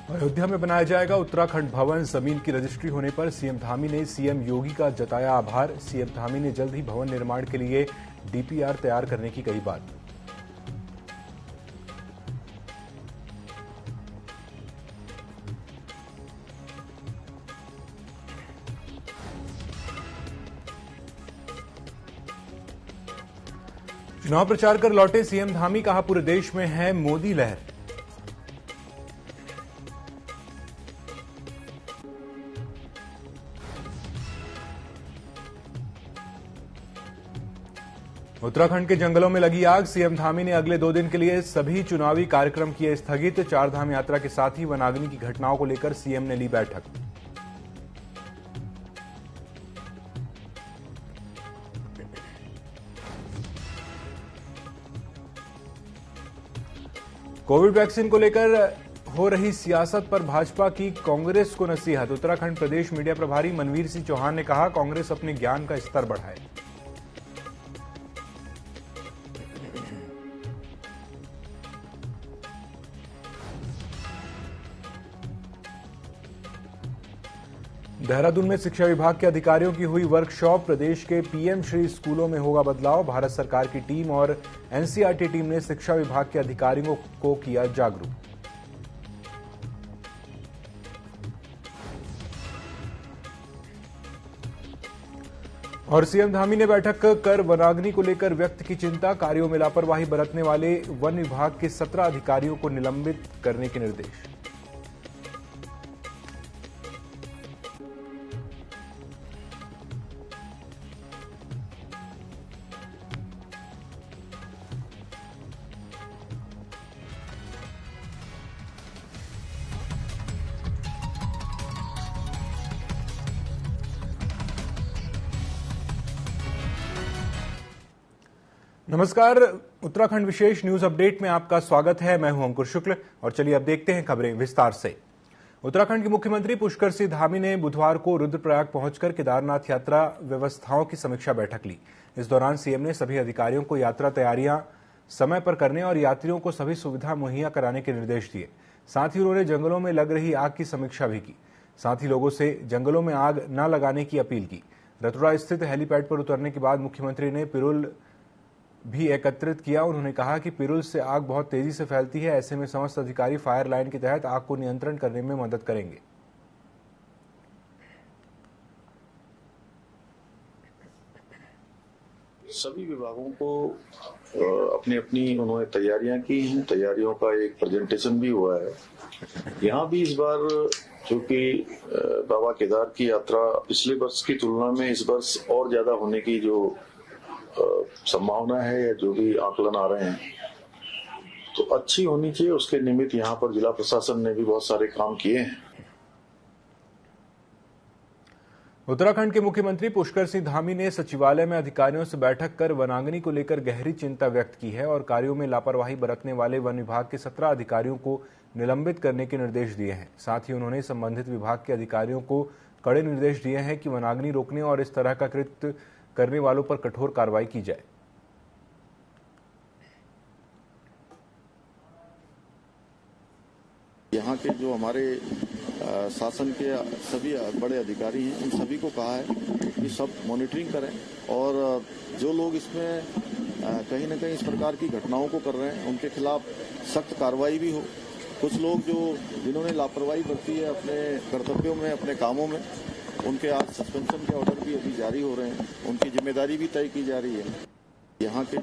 अयोध्या में बनाया जाएगा उत्तराखंड भवन। जमीन की रजिस्ट्री होने पर सीएम धामी ने सीएम योगी का जताया आभार। सीएम धामी ने जल्द ही भवन निर्माण के लिए डीपीआर तैयार करने की कही बात। चुनाव प्रचार कर लौटे सीएम धामी, कहा पूरे देश में है मोदी लहर। उत्तराखंड के जंगलों में लगी आग। सीएम धामी ने अगले 2 दिन के लिए सभी चुनावी कार्यक्रम किए स्थगित। चारधाम यात्रा के साथ ही वनाग्नि की घटनाओं को लेकर सीएम ने ली बैठक। कोविड वैक्सीन को लेकर हो रही सियासत पर भाजपा की कांग्रेस को नसीहत। उत्तराखंड प्रदेश मीडिया प्रभारी मनवीर सिंह चौहान ने कहा, कांग्रेस अपने ज्ञान का स्तर बढ़ाए। देहरादून में शिक्षा विभाग के अधिकारियों की हुई वर्कशॉप। प्रदेश के पीएम श्री स्कूलों में होगा बदलाव। भारत सरकार की टीम और एनसीईआरटी टीम ने शिक्षा विभाग के अधिकारियों को किया जागरूक। और सीएम धामी ने बैठक कर वनाग्नि को लेकर व्यक्त की चिंता। कार्यों में लापरवाही बरतने वाले वन विभाग के 17 अधिकारियों को निलंबित करने के निर्देश। नमस्कार, उत्तराखंड विशेष न्यूज अपडेट में आपका स्वागत है। मैं हूं अंकुर शुक्ल और चलिए अब देखते हैं खबरें विस्तार से। उत्तराखंड के मुख्यमंत्री पुष्कर सिंह धामी ने बुधवार को रुद्रप्रयाग पहुंचकर केदारनाथ यात्रा व्यवस्थाओं की समीक्षा बैठक ली। इस दौरान सीएम ने सभी अधिकारियों को यात्रा तैयारियां समय पर करने और यात्रियों को सभी सुविधा मुहैया कराने के निर्देश दिए। साथ ही उन्होंने जंगलों में लग रही आग की समीक्षा भी की। साथ ही लोगों से जंगलों में आग न लगाने की अपील की। रतुड़ा स्थित हेलीपैड पर उतरने के बाद मुख्यमंत्री ने पिरुल भी एकत्रित किया। उन्होंने कहा कि पिरुल से आग बहुत तेजी से फैलती है। ऐसे में समस्त अधिकारी फायर लाइन के तहत आग को नियंत्रण करने में मदद करेंगे। सभी विभागों को अपनी अपनी उन्होंने तैयारियां की हैं। तैयारियों का एक प्रेजेंटेशन भी हुआ है। यहाँ भी इस बार चूंकि बाबा केदार की यात्रा पिछले वर्ष की तुलना में इस वर्ष और ज्यादा होने की जो संभावना है या जो भी आकलन आ रहे हैं तो अच्छी होनी चाहिए। उसके निमित्त यहाँ पर जिला प्रशासन ने भी बहुत सारे काम किए हैं। उत्तराखंड के मुख्यमंत्री पुष्कर सिंह धामी ने सचिवालय में अधिकारियों से बैठक कर वनाग्नि को लेकर गहरी चिंता व्यक्त की है और कार्यों में लापरवाही बरतने वाले वन विभाग के 17 अधिकारियों को निलंबित करने के निर्देश दिए हैं। साथ ही उन्होंने संबंधित विभाग के अधिकारियों को कड़े निर्देश दिए हैं कि वनाग्नि रोकने और इस तरह का कृत्य करने वालों पर कठोर कार्रवाई की जाए। यहाँ के जो हमारे शासन के सभी बड़े अधिकारी हैं, इन सभी को कहा है कि सब मॉनिटरिंग करें और जो लोग इसमें कहीं न कहीं इस प्रकार की घटनाओं को कर रहे हैं उनके खिलाफ सख्त कार्रवाई भी हो। कुछ लोग जिन्होंने लापरवाही बरती है अपने कर्तव्यों में, अपने कामों में, उनके आज सस्पेंशन के ऑर्डर भी अभी जारी हो रहे हैं। उनकी जिम्मेदारी भी तय की जा रही है। यहाँ के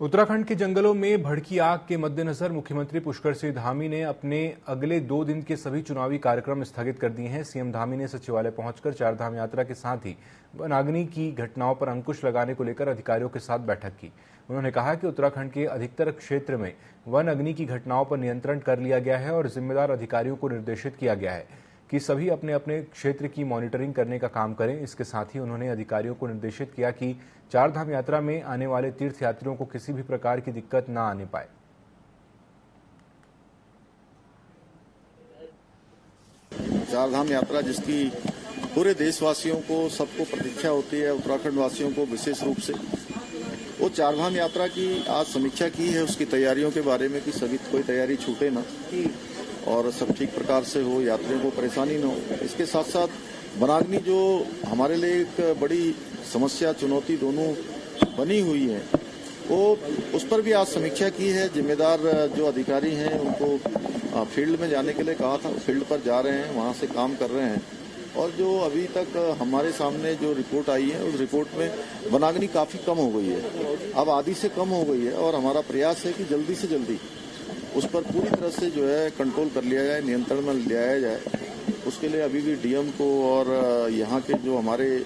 उत्तराखंड के जंगलों में भड़की आग के मद्देनजर मुख्यमंत्री पुष्कर सिंह धामी ने अपने अगले 2 दिन के सभी चुनावी कार्यक्रम स्थगित कर दिए हैं। सीएम धामी ने सचिवालय पहुंचकर चारधाम यात्रा के साथ ही वनाग्नि की घटनाओं पर अंकुश लगाने को लेकर अधिकारियों के साथ बैठक की। उन्होंने कहा कि उत्तराखंड के अधिकतर क्षेत्र में वन अग्नि की घटनाओं पर नियंत्रण कर लिया गया है और जिम्मेदार अधिकारियों को निर्देशित किया गया है कि सभी अपने अपने क्षेत्र की मॉनिटरिंग करने का काम करें। इसके साथ ही उन्होंने अधिकारियों को निर्देशित किया कि चारधाम यात्रा में आने वाले तीर्थयात्रियों को किसी भी प्रकार की दिक्कत न आने पाए। चारधाम यात्रा जिसकी पूरे देशवासियों को सबको प्रतीक्षा होती है, उत्तराखंड वासियों को विशेष रूप से, वो चारधाम यात्रा की आज समीक्षा की है, उसकी तैयारियों के बारे में कि सभी कोई तैयारी छूटे ना और सब ठीक प्रकार से हो, यात्रियों को परेशानी न हो। इसके साथ साथ वनाग्नि जो हमारे लिए एक बड़ी समस्या चुनौती दोनों बनी हुई है, वो उस पर भी आज समीक्षा की है। जिम्मेदार जो अधिकारी हैं उनको फील्ड में जाने के लिए कहा था, फील्ड पर जा रहे हैं, वहां से काम कर रहे हैं। और जो अभी तक हमारे सामने जो रिपोर्ट आई है, उस रिपोर्ट में वनाग्नि काफी कम हो गई है, अब आधी से कम हो गई है। और हमारा प्रयास है कि जल्दी से जल्दी उस पर पूरी तरह से जो है कंट्रोल कर लिया जाए, नियंत्रण में लिया जाए। उसके लिए अभी भी डीएम को और यहाँ के जो हमारे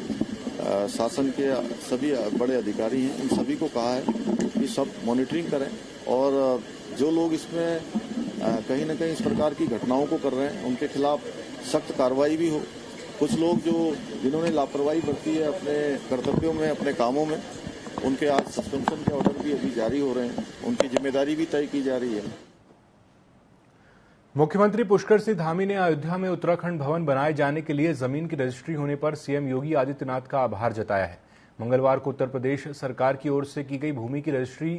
शासन के सभी बड़े अधिकारी हैं, उन सभी को कहा है कि सब मॉनिटरिंग करें और जो लोग इसमें कहीं न कहीं इस प्रकार की घटनाओं को कर रहे हैं, उनके खिलाफ सख्त कार्रवाई भी हो। कुछ लोग जिन्होंने लापरवाही बरती है अपने कर्तव्यों में, अपने कामों में, उनके आज सस्पेंशन के ऑर्डर भी अभी जारी हो रहे हैं, उनकी जिम्मेदारी भी तय की जा रही है। मुख्यमंत्री पुष्कर सिंह धामी ने अयोध्या में उत्तराखंड भवन बनाए जाने के लिए जमीन की रजिस्ट्री होने पर सीएम योगी आदित्यनाथ का आभार जताया है। मंगलवार को उत्तर प्रदेश सरकार की ओर से की गई भूमि की रजिस्ट्री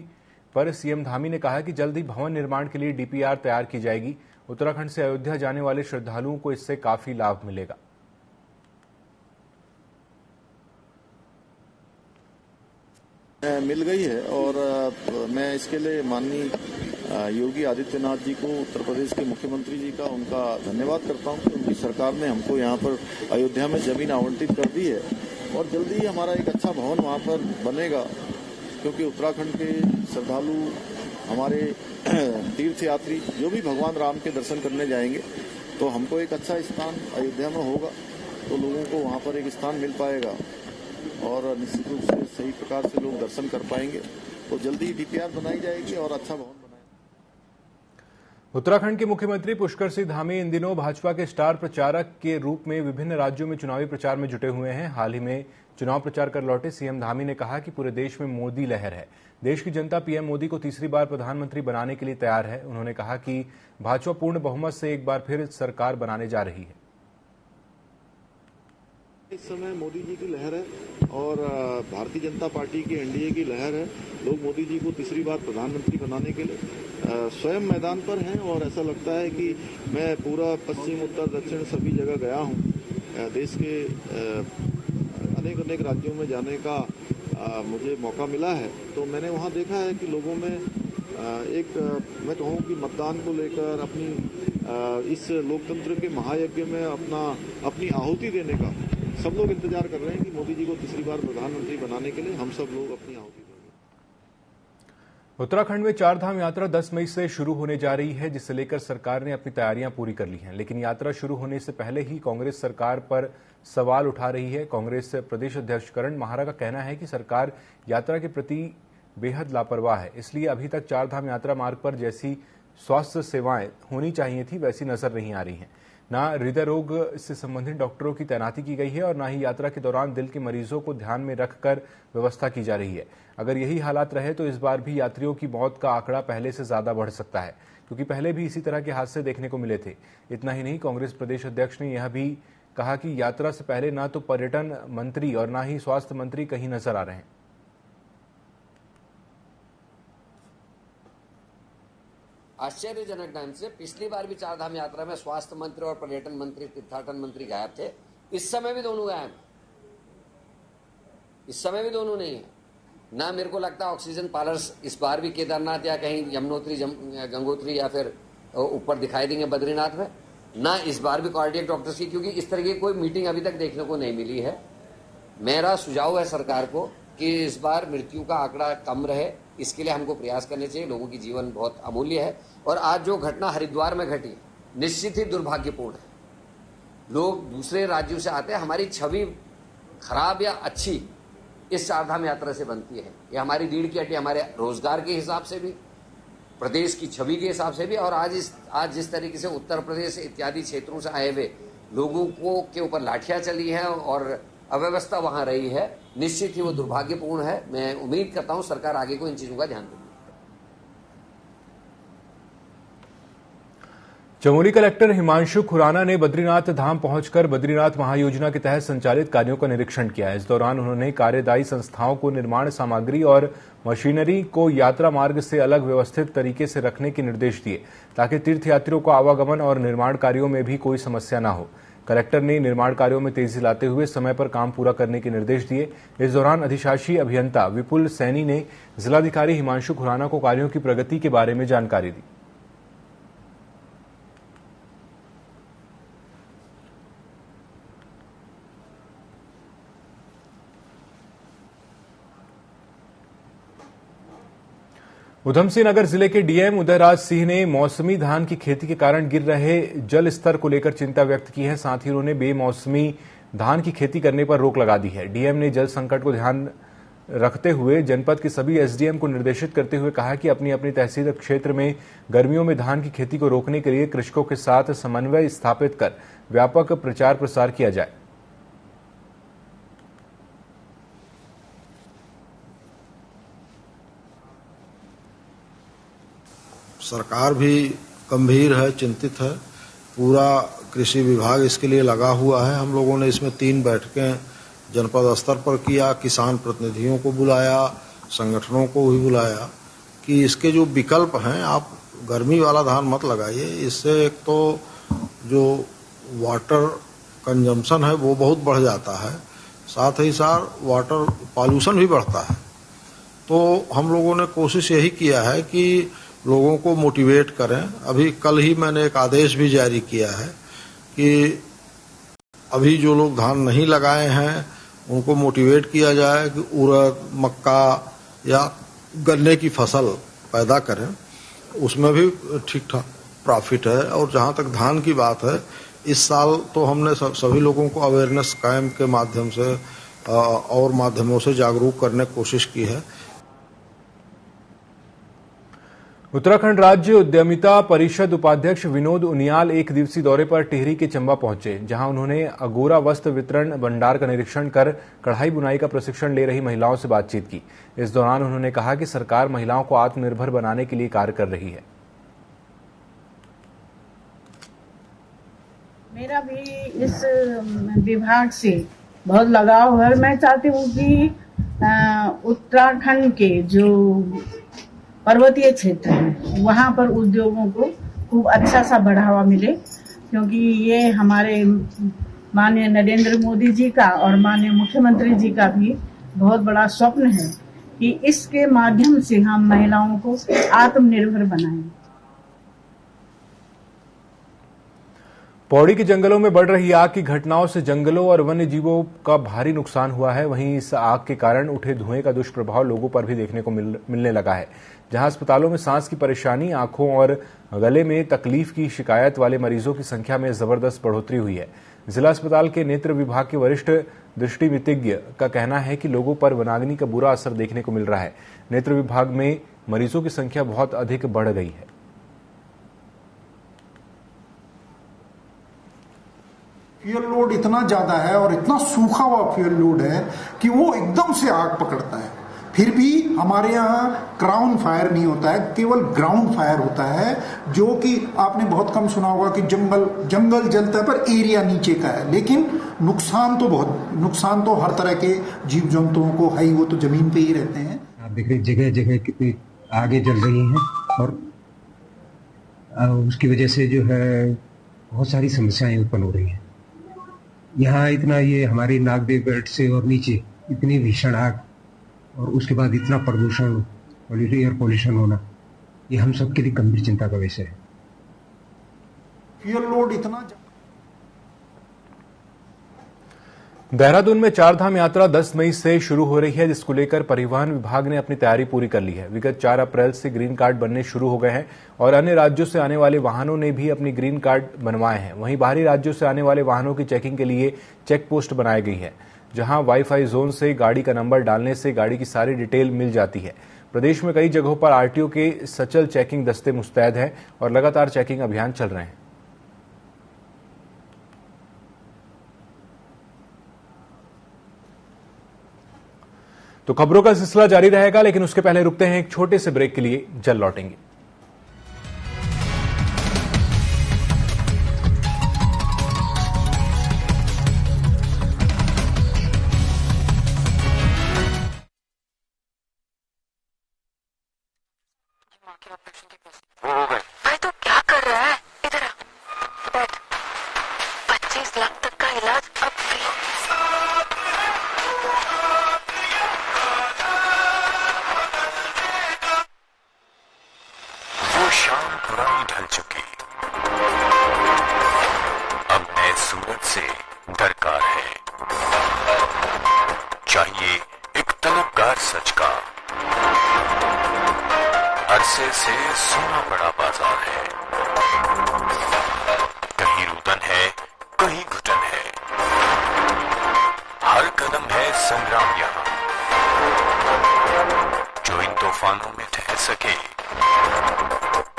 पर सीएम धामी ने कहा कि जल्द ही भवन निर्माण के लिए डीपीआर तैयार की जाएगी। उत्तराखंड से अयोध्या जाने वाले श्रद्धालुओं को इससे काफी लाभ मिलेगा। मिल गई है और मैं इसके लिए माननीय योगी आदित्यनाथ जी को, उत्तर प्रदेश के मुख्यमंत्री जी का, उनका धन्यवाद करता हूं कि उनकी सरकार ने हमको यहाँ पर अयोध्या में जमीन आवंटित कर दी है और जल्दी ही हमारा एक अच्छा भवन वहाँ पर बनेगा। क्योंकि उत्तराखंड के श्रद्धालु, हमारे तीर्थयात्री जो भी भगवान राम के दर्शन करने जाएंगे, तो हमको एक अच्छा स्थान अयोध्या में होगा तो लोगों को वहाँ पर एक स्थान मिल पाएगा और निश्चित रूप से सही प्रकार से लोग दर्शन कर पाएंगे। तो जल्दी ही डीपीआर बनाई जाएगी और अच्छा भवन बनाएगा। उत्तराखंड के मुख्यमंत्री पुष्कर सिंह धामी इन दिनों भाजपा के स्टार प्रचारक के रूप में विभिन्न राज्यों में चुनावी प्रचार में जुटे हुए हैं। हाल ही में चुनाव प्रचार कर लौटे सीएम धामी ने कहा कि पूरे देश में मोदी लहर है। देश की जनता पीएम मोदी को तीसरी बार प्रधानमंत्री बनाने के लिए तैयार है। उन्होंने कहा कि भाजपा पूर्ण बहुमत से एक बार फिर सरकार बनाने जा रही है। इस समय मोदी जी की लहर है और भारतीय जनता पार्टी की एनडीए की लहर है। लोग मोदी जी को तीसरी बार प्रधानमंत्री बनाने के लिए स्वयं मैदान पर हैं और ऐसा लगता है कि मैं पूरा पश्चिम, उत्तर, दक्षिण सभी जगह गया हूं। देश के अनेक राज्यों में जाने का मुझे मौका मिला है, तो मैंने वहां देखा है कि लोगों में मैं कहूं कि मतदान को लेकर अपनी इस लोकतंत्र के महायज्ञ में अपनी आहुति देने का सब लोग इंतजार कर रहे हैं कि मोदी जी को तीसरी बार प्रधानमंत्री बनाने के लिए हम सब लोग अपनी आहुति देंगे। उत्तराखंड में चारधाम यात्रा 10 मई से शुरू होने जा रही है, जिसे लेकर सरकार ने अपनी तैयारियां पूरी कर ली हैं। लेकिन यात्रा शुरू होने से पहले ही कांग्रेस सरकार पर सवाल उठा रही है। कांग्रेस प्रदेश अध्यक्ष करण माहरा का कहना है कि सरकार यात्रा के प्रति बेहद लापरवाह है, इसलिए अभी तक चारधाम यात्रा मार्ग पर जैसी स्वास्थ्य सेवाएं होनी चाहिए थी वैसी नजर नहीं आ रही हैं। ना हृदय रोग से संबंधित डॉक्टरों की तैनाती की गई है और ना ही यात्रा के दौरान दिल के मरीजों को ध्यान में रखकर व्यवस्था की जा रही है। अगर यही हालात रहे तो इस बार भी यात्रियों की मौत का आंकड़ा पहले से ज्यादा बढ़ सकता है, क्योंकि पहले भी इसी तरह के हादसे देखने को मिले थे। इतना ही नहीं, कांग्रेस प्रदेश अध्यक्ष ने यह भी कहा कि यात्रा से पहले ना तो पर्यटन मंत्री और ना ही स्वास्थ्य मंत्री कहीं नजर आ रहे हैं। आश्चर्यजनक ढंग से पिछली बार भी चारधाम यात्रा में स्वास्थ्य मंत्री और पर्यटन मंत्री, तीर्थाटन मंत्री गायब थे। इस समय भी दोनों गायब, इस समय भी दोनों नहीं है। ना मेरे को लगता ऑक्सीजन पार्लर्स इस बार भी केदारनाथ या कहीं यमुनोत्री, गंगोत्री या फिर ऊपर दिखाई देंगे बद्रीनाथ में। ना इस बार भी कार्डियक डॉक्टर्स की, क्योंकि इस तरह की कोई मीटिंग अभी तक देखने को नहीं मिली है। मेरा सुझाव है सरकार को कि इस बार मृत्यु का आंकड़ा कम रहे, इसके लिए हमको प्रयास करने चाहिए। लोगों की जीवन बहुत अमूल्य है और आज जो घटना हरिद्वार में घटी निश्चित ही दुर्भाग्यपूर्ण है। लोग दूसरे राज्यों से आते हैं, हमारी छवि खराब या अच्छी इस चारधाम यात्रा से बनती है। ये हमारी रीढ़ की हड्डी, हमारे रोजगार के हिसाब से भी, प्रदेश की छवि के हिसाब से भी। और आज जिस तरीके से उत्तर प्रदेश इत्यादि क्षेत्रों से आए हुए लोगों को के ऊपर लाठियां चली है और अव्यवस्था वहां रही है, निश्चित ही वो दुर्भाग्यपूर्ण है। मैं उम्मीद करता हूं सरकार आगे को इन चीजों का ध्यान देगी। चमोली कलेक्टर हिमांशु खुराना ने बद्रीनाथ धाम पहुंचकर बद्रीनाथ महायोजना के तहत संचालित कार्यों का निरीक्षण किया। इस दौरान उन्होंने कार्यदायी संस्थाओं को निर्माण सामग्री और मशीनरी को यात्रा मार्ग से अलग व्यवस्थित तरीके से रखने के निर्देश दिए ताकि तीर्थयात्रियों को आवागमन और निर्माण कार्यों में भी कोई समस्या न हो। कलेक्टर ने निर्माण कार्यों में तेजी लाते हुए समय पर काम पूरा करने के निर्देश दिए। इस दौरान अधिशासी अभियंता विपुल सैनी ने जिलाधिकारी हिमांशु खुराना को कार्यों की प्रगति के बारे में जानकारी दी। उधमसिंह नगर जिले के डीएम उदयराज सिंह ने मौसमी धान की खेती के कारण गिर रहे जल स्तर को लेकर चिंता व्यक्त की है। साथ ही उन्होंने बेमौसमी धान की खेती करने पर रोक लगा दी है। डीएम ने जल संकट को ध्यान रखते हुए जनपद के सभी एसडीएम को निर्देशित करते हुए कहा कि अपनी अपनी तहसील क्षेत्र में गर्मियों में धान की खेती को रोकने के लिए कृषकों के साथ समन्वय स्थापित कर व्यापक प्रचार प्रसार किया जाए। सरकार भी गंभीर है, चिंतित है। पूरा कृषि विभाग इसके लिए लगा हुआ है। हम लोगों ने इसमें 3 बैठकें जनपद स्तर पर किया, किसान प्रतिनिधियों को बुलाया, संगठनों को भी बुलाया कि इसके जो विकल्प हैं, आप गर्मी वाला धान मत लगाइए। इससे एक तो जो वाटर कंजम्पशन है वो बहुत बढ़ जाता है, साथ ही साथ वाटर पॉल्यूशन भी बढ़ता है। तो हम लोगों ने कोशिश यही किया है कि लोगों को मोटिवेट करें। अभी कल ही मैंने एक आदेश भी जारी किया है कि अभी जो लोग धान नहीं लगाए हैं उनको मोटिवेट किया जाए कि उड़द, मक्का या गन्ने की फसल पैदा करें। उसमें भी ठीक ठाक प्रॉफिट है। और जहां तक धान की बात है, इस साल तो हमने सभी लोगों को अवेयरनेस कैंप के माध्यम से और माध्यमों से जागरूक करने की कोशिश की है। उत्तराखंड राज्य उद्यमिता परिषद उपाध्यक्ष विनोद उनियाल 1 दिवसीय दौरे पर टिहरी के चंबा पहुंचे, जहां उन्होंने अगोरा वस्त्र वितरण भंडार का निरीक्षण कर कढ़ाई बुनाई का प्रशिक्षण ले रही महिलाओं से बातचीत की। इस दौरान उन्होंने कहा कि सरकार महिलाओं को आत्मनिर्भर बनाने के लिए कार्य कर रही है। मेरा भी इस विभाग से बहुत लगाव है। मैं चाहती हूँ कि उत्तराखंड के जो पर्वतीय क्षेत्र है वहाँ पर उद्योगों को खूब अच्छा सा बढ़ावा मिले, क्योंकि ये हमारे माननीय नरेंद्र मोदी जी का और माननीय मुख्यमंत्री जी का भी बहुत बड़ा स्वप्न है कि इसके माध्यम से हम महिलाओं को आत्मनिर्भर बनाएं। पौड़ी के जंगलों में बढ़ रही आग की घटनाओं से जंगलों और वन्य जीवों का भारी नुकसान हुआ है। वहीं इस आग के कारण उठे धुएं का दुष्प्रभाव लोगों पर भी देखने को मिलने लगा है। जहां अस्पतालों में सांस की परेशानी, आंखों और गले में तकलीफ की शिकायत वाले मरीजों की संख्या में जबरदस्त बढ़ोतरी हुई है। जिला अस्पताल के नेत्र विभाग के वरिष्ठ दृष्टिवितिज्ञ का कहना है कि लोगों पर वनाग्नि का बुरा असर देखने को मिल रहा है। नेत्र विभाग में मरीजों की संख्या बहुत अधिक बढ़ गई है। फ्यूल लोड इतना ज्यादा है और इतना सूखा हुआ फ्यूल लोड है कि वो एकदम से आग पकड़ता है। फिर भी हमारे यहाँ क्राउन फायर नहीं होता है, केवल ग्राउंड फायर होता है, जो कि आपने बहुत कम सुना होगा कि जंगल जलता है पर एरिया नीचे का है। लेकिन नुकसान तो हर तरह के जीव जंतुओं को है ही, वो तो जमीन पे ही रहते हैं। आप देख रहे जगह जगह कितनी आगे जल रही हैं और उसकी वजह से जो है बहुत सारी समस्याएं उत्पन्न हो रही हैं। यहाँ इतना ये हमारी नागदेव बेल्ट से और नीचे इतनी भीषण आग और उसके बाद इतना प्रदूषण, एयर पोल्यूशन होना, ये हम सबके लिए गंभीर चिंता का विषय है। फ्यूल लोड इतना देहरादून में 4 धाम यात्रा 10 मई से शुरू हो रही है, जिसको लेकर परिवहन विभाग ने अपनी तैयारी पूरी कर ली है। विगत 4 अप्रैल से ग्रीन कार्ड बनने शुरू हो गए हैं और अन्य राज्यों से आने वाले वाहनों ने भी अपनी ग्रीन कार्ड बनवाए हैं। वहीं बाहरी राज्यों से आने वाले वाहनों की चेकिंग के लिए चेक पोस्ट बनाई गई है, जहां वाईफाई जोन से गाड़ी का नंबर डालने से गाड़ी की सारी डिटेल मिल जाती है। प्रदेश में कई जगहों पर आरटीओ के सचल चेकिंग दस्ते मुस्तैद हैं और लगातार चेकिंग अभियान चल रहे हैं। तो खबरों का सिलसिला जारी रहेगा, लेकिन उसके पहले रुकते हैं एक छोटे से ब्रेक के लिए, जल्द लौटेंगे। माँ के ऑपरेशन के पैसे वो हो गए। भाई तो क्या कर रहा है, इधर आ बैठ। 25 लाख तक का इलाज अब फ्री। वो शाम पुरानी ढल चुकी, अब नए सूरज से दरकार है। चाहिए एक तलबगार सच का, अरसे से सोना बड़ा बाजार है। कहीं रुदन है, कहीं घुटन है, हर कदम है संग्राम यहाँ। जो इन तूफानों में ठहर सके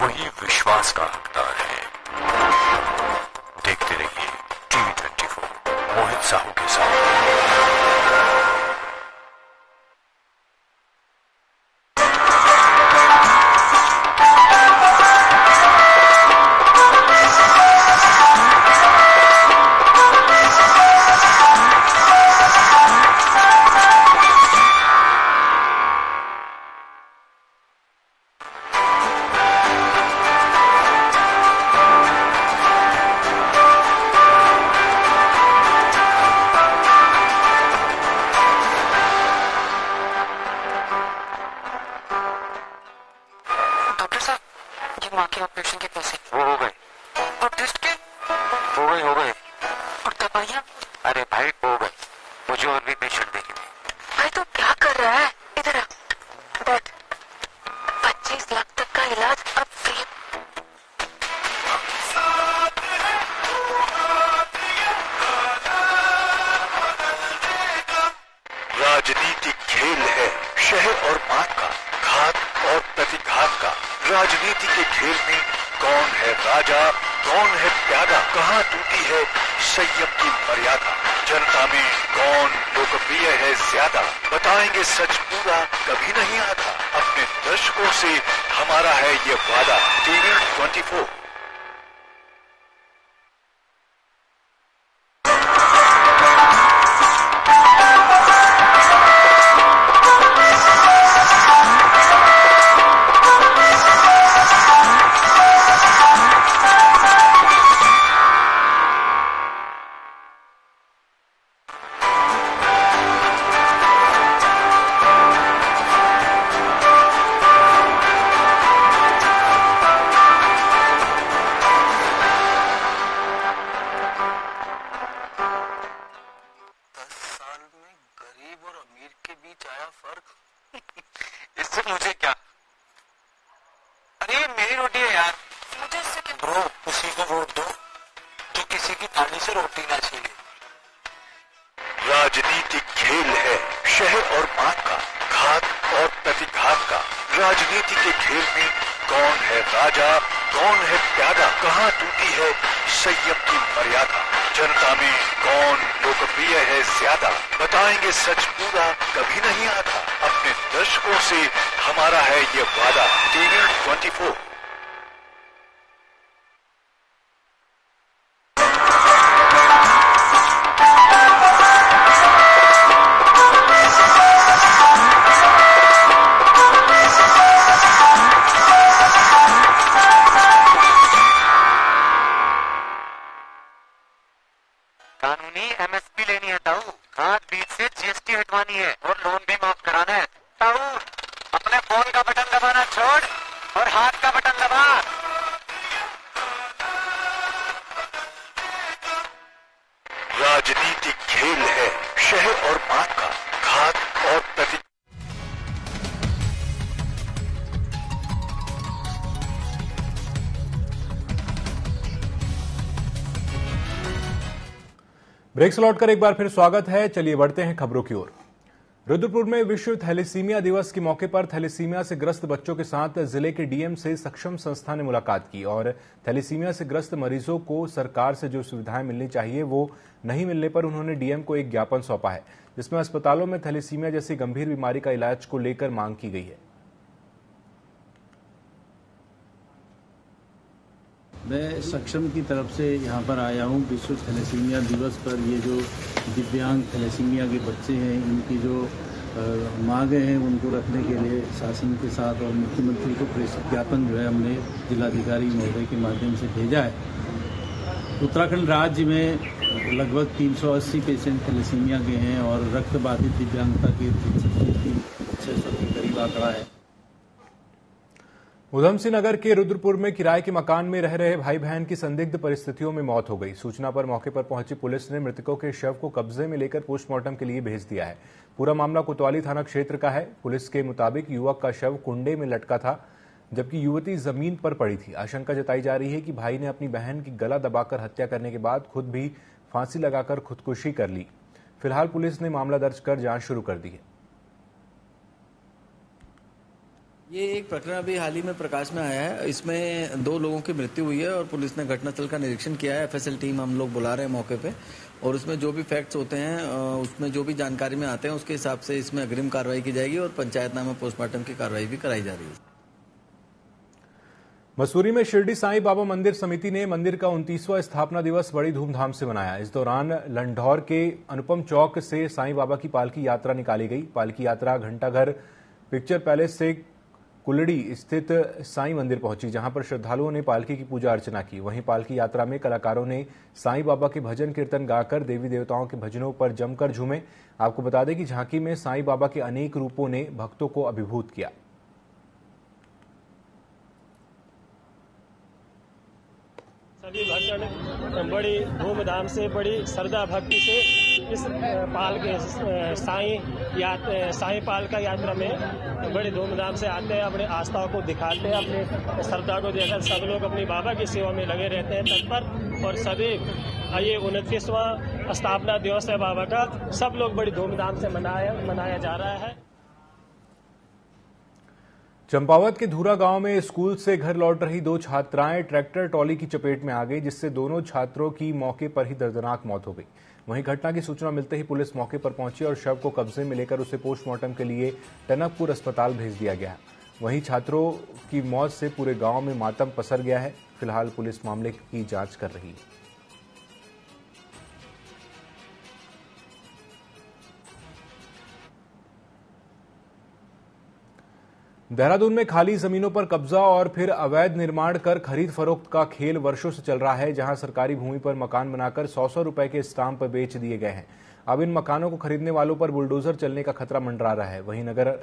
वही विश्वास का हकदार है। देखते रहिए टीवी 24 मोहित साहू के साथ। माँ के ऑपरेशन के पैसे वो हो गए। और टेस्ट के हो गए। और दवाइयाँ? अरे भाई हो गए, मुझे और भी पेशेंट देखे थे। भाई तो क्या कर रहा है, इधर आ बैठ। 25 लाख तक का इलाज अब फ्री। राजनीतिक खेल है शहर और मात का, घात और प्रतिघात का। राजनीति के खेल में कौन है राजा, कौन है प्यादा, कहाँ टूटी है संयम की मर्यादा। जनता में कौन लोकप्रिय है ज्यादा, बताएंगे सच पूरा कभी नहीं आता। अपने दर्शकों से हमारा है ये वादा। टीवी 24। इससे मुझे क्या? अरे मेरी रोटी है यार, मुझे इससे क्या? ब्रो उसी को वोट दो जो किसी की थाली से रोटी ना छीने। राजनीतिक खेल है शहर और मात का, घात और प्रतिघात का। राजनीति के खेल में कौन है राजा, कौन है प्यादा, कहाँ टूटी है संयम की मर्यादा। जनता में कौन लोकप्रिय है ज्यादा, बताएंगे सच पूरा कभी नहीं आता। अपने दर्शकों से हमारा है ये वादा। टीवी 24। कानूनी एमएसपी लेनी है ताऊ, खाद बीज से जीएसटी हटवानी है और लोन भी माफ कराना है। ताऊ अपने फोन का बटन दबाना छोड़ और हाथ का बटन दबा। राजनीतिक खेल है शहर और मात का, घात और प्रति। ब्रेक से लौटकर एक बार फिर स्वागत है। चलिए बढ़ते हैं खबरों की ओर। रुद्रपुर में विश्व थैलेसीमिया दिवस के मौके पर थैलेसीमिया से ग्रस्त बच्चों के साथ जिले के डीएम से सक्षम संस्था ने मुलाकात की और थैलेसीमिया से ग्रस्त मरीजों को सरकार से जो सुविधाएं मिलनी चाहिए वो नहीं मिलने पर उन्होंने डीएम को एक ज्ञापन सौंपा है, जिसमें अस्पतालों में थैलेसीमिया जैसी गंभीर बीमारी का इलाज को लेकर मांग की गई है। मैं सक्षम की तरफ से यहाँ पर आया हूँ विश्व थैलेसीमिया दिवस पर। ये जो दिव्यांग थैलेसीमिया के बच्चे हैं, इनकी जो मांगे हैं उनको रखने के लिए शासन के साथ, और मुख्यमंत्री को प्रेस ज्ञापन जो है हमने जिलाधिकारी महोदय के माध्यम से भेजा है। उत्तराखंड राज्य में लगभग 380 पेशेंट थैलेसीमिया के हैं और रक्त बाधित दिव्यांगता के 600 के करीब आंकड़ा है। उधमसिंह नगर के रुद्रपुर में किराए के मकान में रह रहे भाई बहन की संदिग्ध परिस्थितियों में मौत हो गई। सूचना पर मौके पर पहुंची पुलिस ने मृतकों के शव को कब्जे में लेकर पोस्टमार्टम के लिए भेज दिया है। पूरा मामला कोतवाली थाना क्षेत्र का है। पुलिस के मुताबिक युवक का शव कुंडे में लटका था, जबकि युवती जमीन पर पड़ी थी। आशंका जताई जा रही है कि भाई ने अपनी बहन की गला दबाकर हत्या करने के बाद खुद भी फांसी लगाकर खुदकुशी कर ली। फिलहाल पुलिस ने मामला दर्ज कर जांच शुरू कर दी है। ये एक प्रकरण अभी हाल ही में प्रकाश में आया है। इसमें 2 लोगों की मृत्यु हुई है और पुलिस ने घटनास्थल का निरीक्षण किया है। एफएसएल टीम हम लोग बुला रहे हैं मौके पे, और उसमें जो भी फैक्ट्स होते हैं, उसमें जो भी जानकारी में आते हैं, उसके हिसाब से इसमें अग्रिम कार्रवाई की जाएगी और पंचायतनामा पोस्टमार्टम की कार्रवाई भी कराई जा रही है। मसूरी में शिरडी साईं बाबा मंदिर समिति ने मंदिर का 29वां स्थापना दिवस बड़ी धूमधाम से मनाया। इस दौरान लंढौर के अनुपम चौक से साईं बाबा की पालकी यात्रा निकाली गई। पालकी यात्रा घंटाघर पिक्चर पैलेस से कुलड़ी स्थित साईं मंदिर पहुंची, जहां पर श्रद्धालुओं ने पालकी की पूजा अर्चना की। वहीं पालकी यात्रा में कलाकारों ने साईं बाबा के भजन कीर्तन गाकर देवी देवताओं के भजनों पर जमकर झूमे। आपको बता दें कि झांकी में साईं बाबा के अनेक रूपों ने भक्तों को अभिभूत किया। सभी भक्तगण बड़ी धूमधाम से, बड़ी श्रद्धा भक्ति से इस साईं पालका यात्रा में बड़ी धूमधाम से आते हैं, अपनी आस्थाओं को दिखाते हैं, अपनी श्रद्धा को देकर सब लोग अपनी बाबा की सेवा में लगे रहते हैं तत्पर। और सभी ये 29वां स्थापना दिवस है बाबा का, सब लोग बड़ी धूमधाम से मनाया जा रहा है। चंपावत के धूरा गांव में स्कूल से घर लौट रही 2 छात्राएं ट्रैक्टर ट्रॉली की चपेट में आ गई, जिससे दोनों छात्रों की मौके पर ही दर्दनाक मौत हो गई। वहीं घटना की सूचना मिलते ही पुलिस मौके पर पहुंची और शव को कब्जे में लेकर उसे पोस्टमार्टम के लिए टनकपुर अस्पताल भेज दिया गया। वहीं छात्रों की मौत से पूरे गांव में मातम पसर गया है। फिलहाल पुलिस मामले की जांच कर रही है। देहरादून में खाली जमीनों पर कब्जा और फिर अवैध निर्माण कर खरीद फरोख्त का खेल वर्षों से चल रहा है, जहां सरकारी भूमि पर मकान बनाकर 100-100 रुपए के स्टाम्प बेच दिए गए हैं। अब इन मकानों को खरीदने वालों पर बुलडोजर चलने का खतरा मंडरा रहा है। वहीं नगर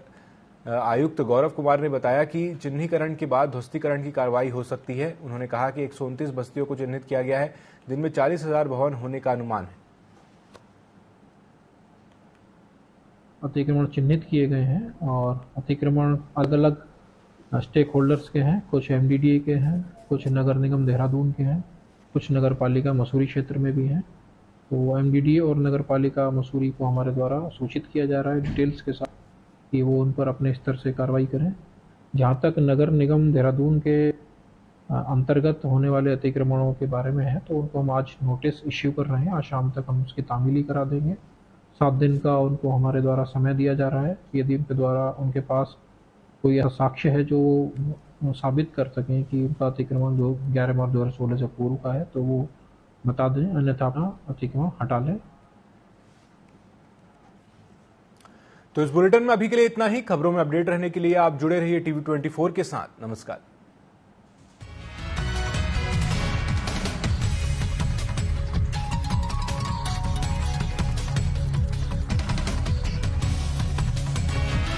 आयुक्त गौरव कुमार ने बताया कि चिन्हीकरण के बाद ध्वस्तीकरण की कार्रवाई हो सकती है। उन्होंने कहा कि 129 बस्तियों को चिन्हित किया गया है, जिनमें 40,000 भवन होने का अनुमान है। अतिक्रमण चिन्हित किए गए हैं और अतिक्रमण अलग अलग स्टेक होल्डर्स के हैं। कुछ एमडीडीए के हैं, कुछ नगर निगम देहरादून के हैं, कुछ नगर पालिका मसूरी क्षेत्र में भी हैं। तो एमडीडीए और नगर पालिका मसूरी को हमारे द्वारा सूचित किया जा रहा है डिटेल्स के साथ कि वो उन पर अपने स्तर से कार्रवाई करें। जहाँ तक नगर निगम देहरादून के अंतर्गत होने वाले अतिक्रमणों के बारे में है, तो उनको हम आज नोटिस इश्यू कर रहे हैं। आज शाम तक हम उसकी तामीली करा देंगे। 7 दिन का उनको हमारे द्वारा समय दिया जा रहा है। यदि उनके द्वारा उनके पास कोई ऐसा साक्ष्य है जो साबित कर सकें कि उनका अतिक्रमण जो 11 मार्च 2016 से पूर्व का है, तो वो बता दें, अन्यथा अपना अतिक्रमण हटा लें। तो इस बुलेटिन में अभी के लिए इतना ही। खबरों में अपडेट रहने के लिए आप जुड़े रहिए TV24 के साथ। नमस्कार।